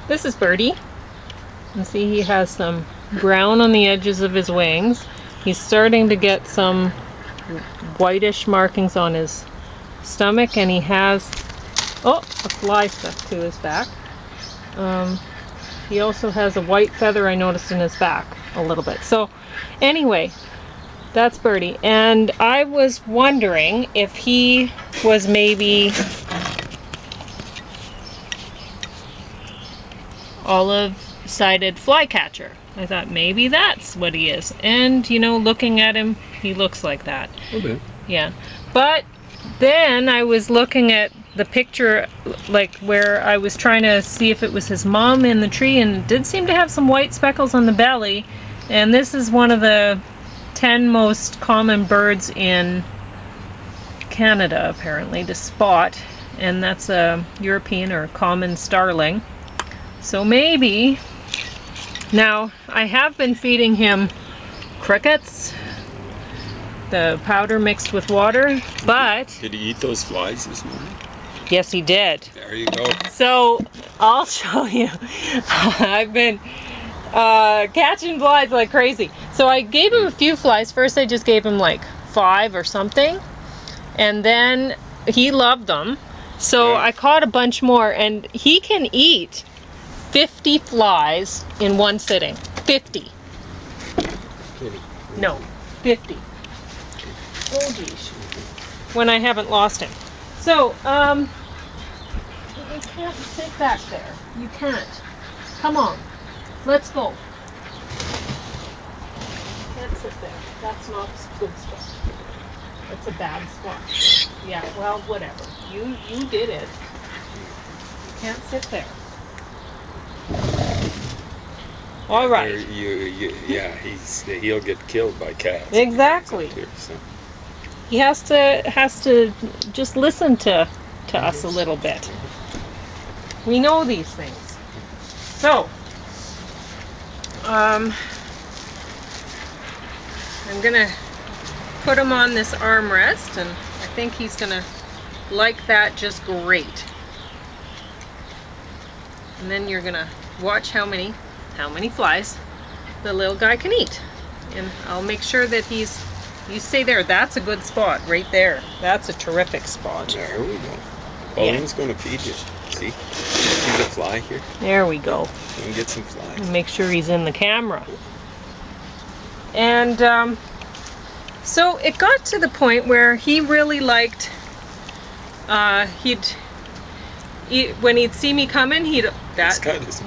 This is Birdie. And see, he has some brown on the edges of his wings. He's starting to get some whitish markings on his stomach, and he has, oh, a fly stuck to his back. He also has a white feather I noticed in his back a little bit. So anyway, that's Birdie. And I was wondering if he was maybe olive-sided flycatcher. I thought maybe that's what he is. And, you know, looking at him, he looks like that. Okay. Yeah. But then I was looking at the picture, like where I was trying to see if it was his mom in the tree, and it did seem to have some white speckles on the belly. And this is one of the 10 most common birds in Canada, apparently, to spot. And that's a European or common starling. So maybe, now I have been feeding him crickets, the powder mixed with water, but... Did he eat those flies this morning? Yes, he did. There you go. So I'll show you. I've been catching flies like crazy. So I gave him a few flies. First I just gave him like 5 or something, and then he loved them. So yeah. I caught a bunch more, and he can eat 50 flies in one sitting. 50. No, 50. Oh geez. When I haven't lost him. So, you can't sit back there. You can't. Come on. Let's go. You can't sit there. That's not a good spot. That's a bad spot. Yeah, well, whatever. You did it. You can't sit there. All right. Yeah, he'll get killed by cats. Exactly. Here, so. He has to just listen to us a little bit. We know these things. So, I'm gonna put him on this armrest, and I think he's gonna like that just great. And then you're gonna watch how many flies the little guy can eat. And I'll make sure that you stay there. That's a good spot right there. That's a terrific spot. There we go. Pauline's going to feed you. See the fly here? There we go. You can get some flies. And make sure he's in the camera. And so it got to the point where he really liked, when he'd see me coming,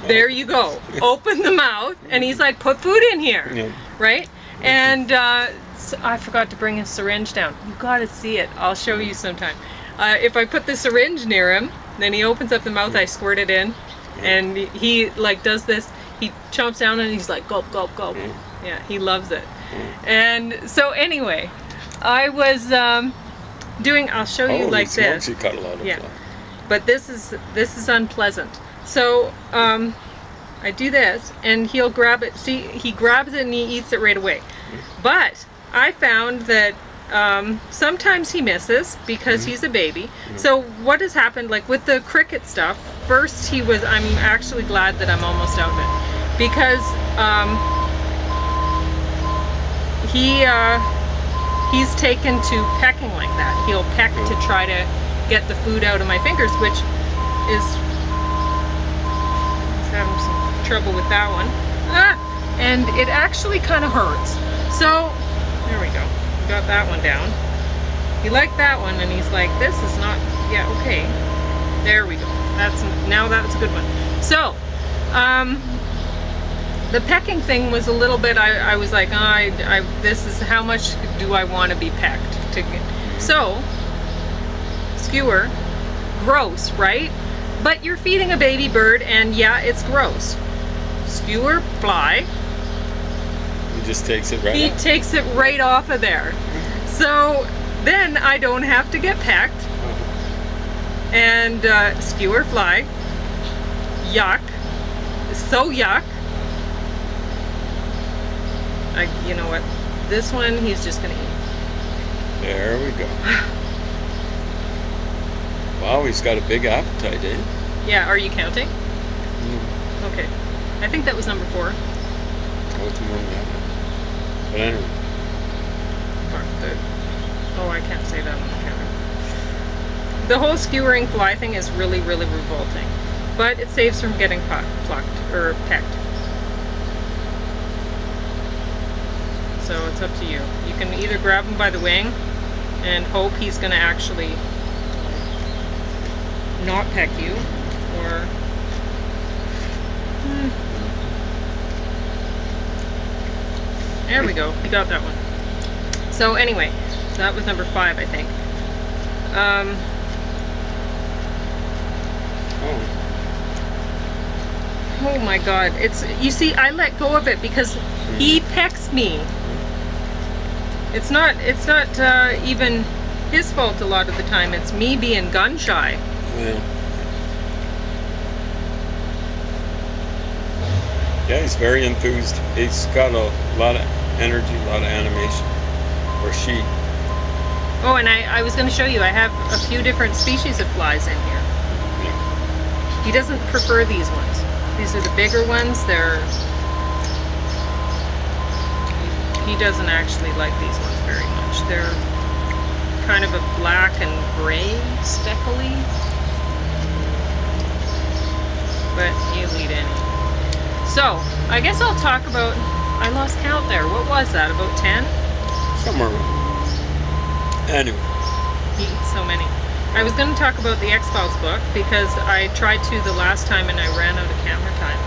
there you go, open the mouth, and he's like, put food in here, yeah. Right? And so I forgot to bring his syringe down. You gotta see it. I'll show you sometime. If I put the syringe near him, then he opens up the mouth, I squirt it in, and he like does this, he chomps down and he's like, gulp, gulp, gulp. Yeah, he loves it. And so anyway, I was doing, I'll show you like this. You cut a lot of fly. But this is unpleasant. So I do this, and he'll grab it. See, he grabs it and he eats it right away. But I found that sometimes he misses because he's a baby. So what has happened, like with the cricket stuff, first I'm actually glad that I'm almost out of it, because he's taken to pecking like that. He'll peck to try to get the food out of my fingers, which is having some trouble with that one. And it actually kind of hurts. So there we go. We got that one down. He liked that one, and he's like, this is not, yeah, okay. There we go. Now that's a good one. So the pecking thing was a little bit, I was like, this is, how much do I want to be pecked? So, skewer, gross, right? But you're feeding a baby bird, and yeah, it's gross. Skewer fly. He just takes it right off. He takes it right off of there. So then I don't have to get pecked. And skewer fly. Yuck. So yuck. You know what? This one he's just gonna eat. There we go. Wow, he's got a big appetite, eh? Yeah, are you counting? Okay. I think that was number 4. Oh, it's more than that. But anyway. Oh, I can't say that on the camera. The whole skewering fly thing is really, really revolting. But it saves from getting plucked or pecked. So it's up to you. You can either grab him by the wing and hope he's going to actually not peck you, or there we go. You got that one. So anyway, that was number 5, I think. Oh my God! You see, I let go of it because he pecks me. It's not even his fault a lot of the time. It's me being gun shy. Yeah. Yeah, he's very enthused. He's got a lot of energy, a lot of animation. Or she. Oh, and I was going to show you, I have a few different species of flies in here. Yeah. He doesn't prefer these ones. These are the bigger ones. He doesn't actually like these ones very much. They're kind of a black and gray, speckly. But he'll eat any. So, I guess I'll talk about, I lost count there. What was that, about 10? Somewhere around. Anyway. He eats so many. I was going to talk about the X-Files book because I tried to the last time and I ran out of camera time.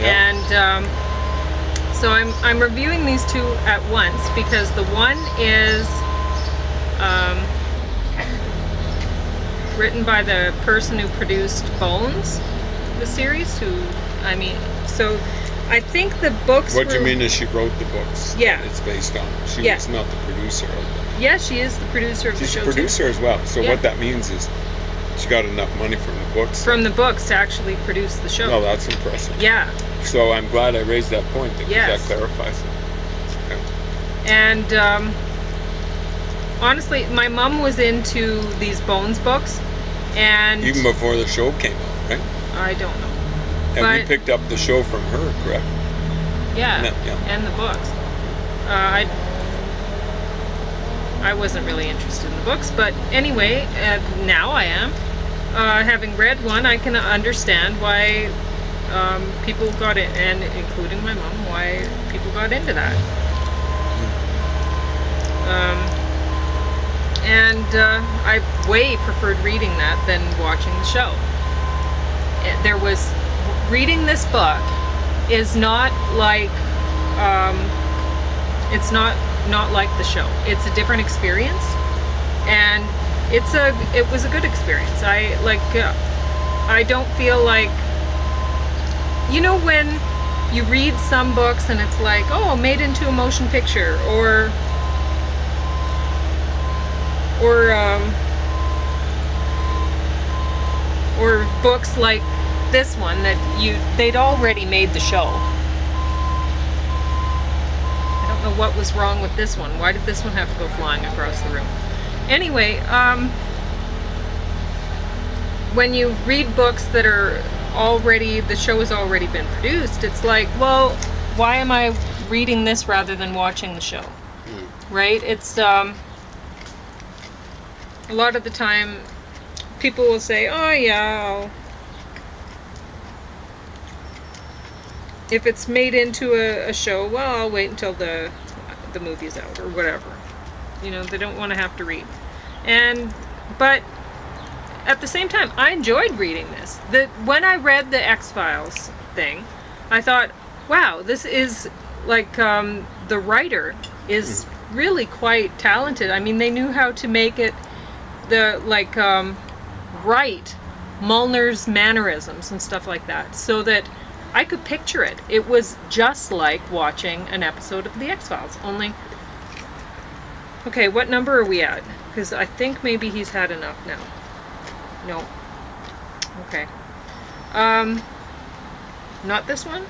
Yep. And so I'm reviewing these 2 at once because the one is written by the person who produced Bones, the series, so I think the books What you mean is she wrote the books? Yeah. It's based on. She was not the producer of them. Yeah, she is the producer of the show. She's the producer as well. So what that means is she got enough money from the books. From the books to actually produce the show. No, that's impressive. Yeah. So I'm glad I raised that point because that clarifies it. Okay. And honestly, my mom was into these Bones books, and even before the show came out, right? I don't know. And we picked up the show from her, correct? Yeah. And the books. I wasn't really interested in the books, but anyway, now I am. Having read one, I can understand why people got it, and including my mom, why people got into that. I way preferred reading that than watching the show. Reading this book is not like, it's not like the show. It's a different experience, and it was a good experience. I don't feel like, you know, when you read some books and it's like, oh, made into a motion picture, or books like this one that they'd already made the show. I don't know what was wrong with this one. Why did this one have to go flying across the room? Anyway, when you read books that are the show has already been produced, it's like, well, why am I reading this rather than watching the show? Right? It's a lot of the time people will say, oh yeah, if it's made into a show, well, I'll wait until the movie's out or whatever. You know, they don't want to have to read. But at the same time, I enjoyed reading this. When I read the X-Files thing, I thought, wow, this is like, the writer is really quite talented. I mean, they knew how to make it write Mulner's mannerisms and stuff like that, so that I could picture it. It was just like watching an episode of the X-Files, only... Okay, what number are we at? Because I think maybe he's had enough now. No. Okay. Not this one?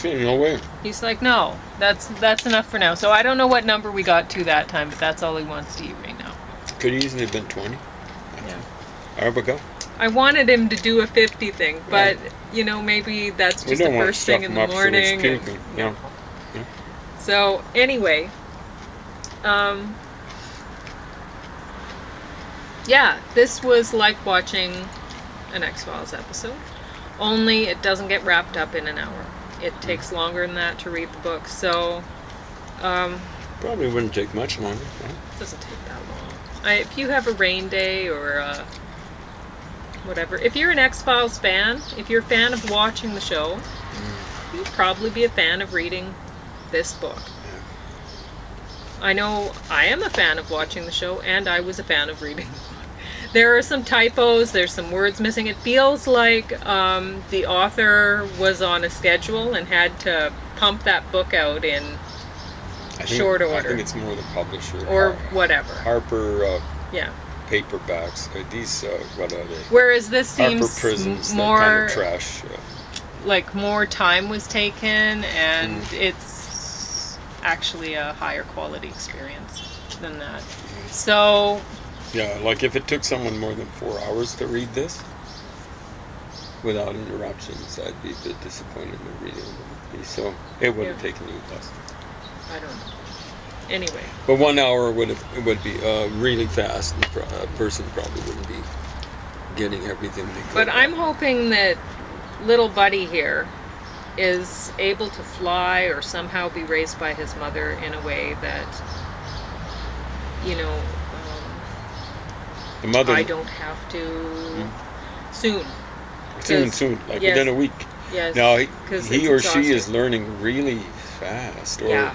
No way. He's like, no, that's enough for now. So I don't know what number we got to that time, but that's all he wants to eat right now. Could easily have been 20. Yeah. Arabica? I wanted him to do a 50 thing, but you know, maybe that's just the first thing in the morning. Yeah. So anyway, yeah, this was like watching an X-Files episode, only it doesn't get wrapped up in an hour. It takes longer than that to read the book, so probably wouldn't take much longer. Right? It doesn't take that long. If you have a rain day or whatever, if you're an X-Files fan, if you're a fan of watching the show, you'd probably be a fan of reading this book. I know I am a fan of watching the show, and I was a fan of reading the book. There are some typos, there's some words missing. It feels like the author was on a schedule and had to pump that book out in short order. I think it's more the publisher. Or whatever. Harper paperbacks. These, what are they? Whereas this seems Harper Prisms, more kind of trash. like more time was taken, and it's actually a higher quality experience than that. So yeah, like if it took someone more than 4 hours to read this without interruptions, I'd be a bit disappointed in reading it. So it would have taken you less. I don't know. Anyway. But 1 hour would be really fast. And a person probably wouldn't be getting everything they could. But I'm hoping that little Buddy here is able to fly or somehow be raised by his mother in a way that, you know, the mother, I don't have to soon, like within a week. Yes. Now he or she is learning really fast, or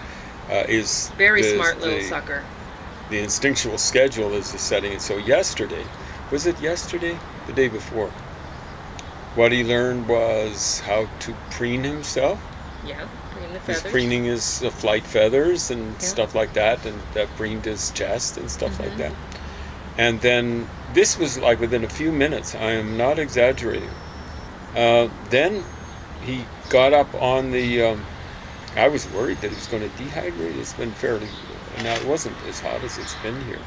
is very smart little sucker. The instinctual schedule is the setting it. So yesterday, was it yesterday? The day before. What he learned was how to preen himself. Yeah, preen the feathers. His preening is the flight feathers and stuff like that, and that preened his chest and stuff like that. And then this was like within a few minutes. I am not exaggerating. Then he got up on the. I was worried that he was going to dehydrate. It's been fairly. Now it wasn't as hot as it's been here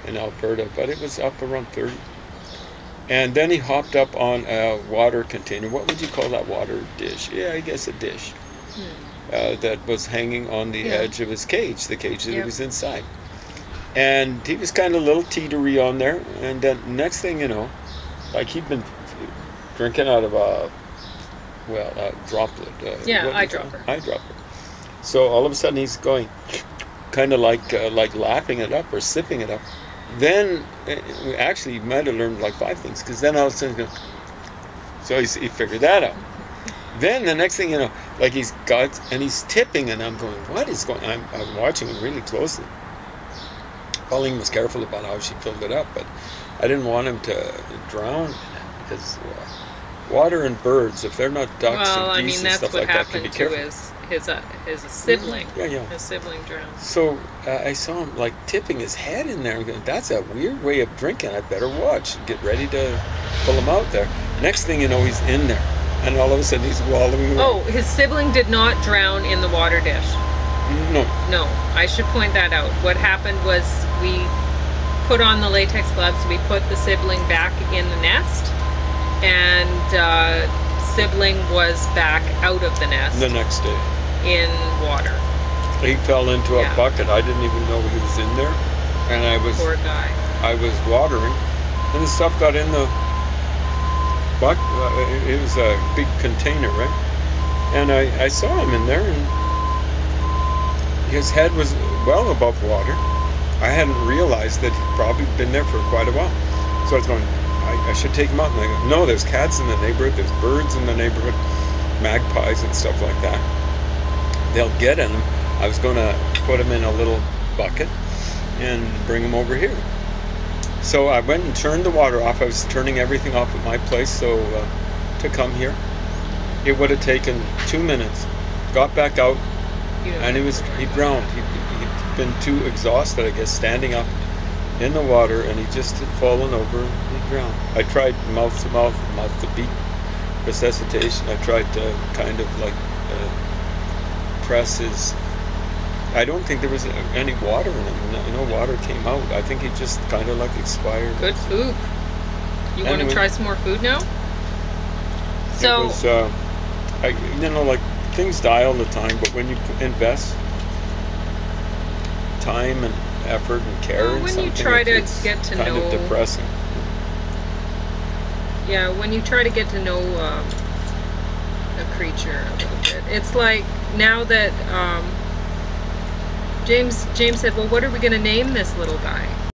in Alberta, but it was up around 30. And then he hopped up on a water container. What would you call that water dish? Yeah, I guess a dish. That was hanging on the edge of his cage, the cage that he was inside. And he was kind of a little teetery on there. And then next thing you know, like he'd been drinking out of a droplet. Eyedropper. Eyedropper. So all of a sudden he's going kind of like lapping it up or sipping it up. Then actually he might have learned like 5 things, because then all of a sudden so he figured that out. Then the next thing you know, like he's tipping, and I'm going, what is going on? I'm watching him really closely. Pauline was careful about how she filled it up, but I didn't want him to drown in it, because water and birds, if they're not ducks and geese and stuff like that, can be careful. His sibling. His sibling drowned. So I saw him like tipping his head in there. I'm going, that's a weird way of drinking. I better watch. Get ready to pull him out there. Next thing you know, he's in there, and all of a sudden he's wallowing. Oh, his sibling did not drown in the water dish. No, I should point that out. What happened was we put on the latex gloves, we put the sibling back in the nest, and sibling was back out of the nest the next day in water. He fell into a bucket. I didn't even know he was in there, and Poor guy. I was watering, and the stuff got in the bucket. It was a big container, right? And I saw him in there, and his head was well above water. I hadn't realized that he'd probably been there for quite a while. So I was going, I should take him out. And I go, no, there's cats in the neighborhood, there's birds in the neighborhood, magpies and stuff like that. They'll get in him. I was going to put him in a little bucket and bring him over here. So I went and turned the water off. I was turning everything off at my place so to come here. It would have taken 2 minutes. Got back out, and he drowned. He'd been too exhausted, I guess, standing up in the water, and he just had fallen over and he drowned. I tried mouth to mouth to beak resuscitation. I tried to kind of like press his. I don't think there was any water in him. No water came out. I think he just kind of like expired. Good poop. You want to Anyway. try some more food now? So, It was, like, things die all the time, but when you invest time and effort and care Well, in when you something, try to it's get to kind know- of depressing. yeah, when you try to get to know a creature a little bit, it's like now that James said, well, what are we going to name this little guy?